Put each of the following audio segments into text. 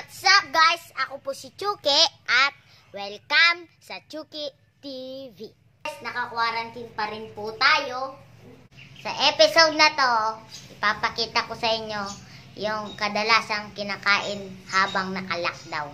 What's up guys? Ako po si Chuki at welcome sa Chuki TV. Naka-quarantine pa rin po tayo. Sa episode na to, ipapakita ko sa inyo yung kadalasang kinakain habang naka-lockdown.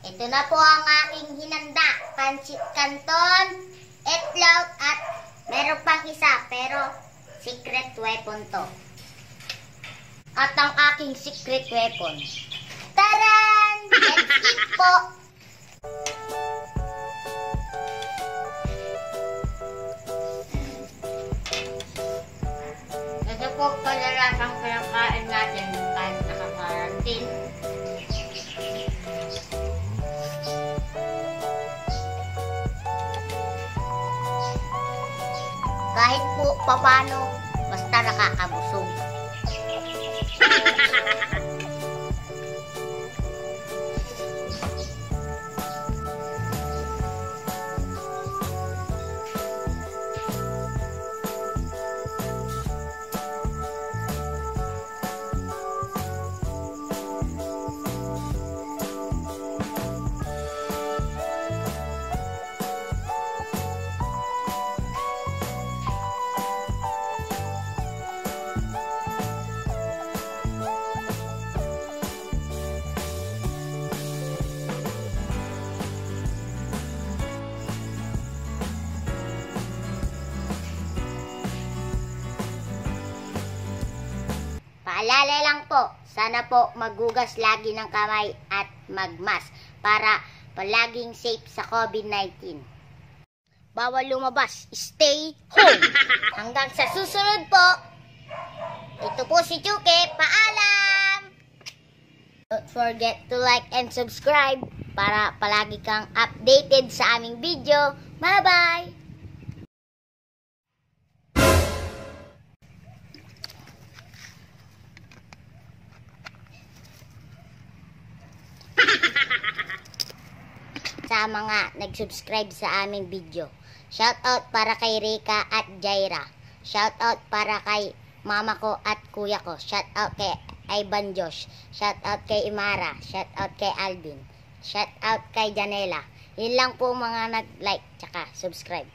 Ito na po ang aking hinanda. Pancit canton, itlog, at meron pang isa pero secret weapon to. At ang aking secret weapon. Taran! Let's eat po! Ito po kadalasang pinakain natin kahit naka-quarantine. Kahit po papano, basta nakakabusog. Paalala lang po, sana po maghugas lagi ng kamay at magmask para palaging safe sa COVID-19. Bawal lumabas, stay home. Hanggang sa susunod po, ito po si Chuki, paalam! Don't forget to like and subscribe para palagi kang updated sa aming video. Bye-bye! Sa mga nag-subscribe sa aming video. Shoutout para kay Rika at Jaira. Shoutout para kay mama ko at kuya ko. Shoutout kay Ivan Josh. Shoutout kay Imara. Shoutout kay Alvin. Shoutout kay Janela. Yun lang po mga nag-like tsaka subscribe.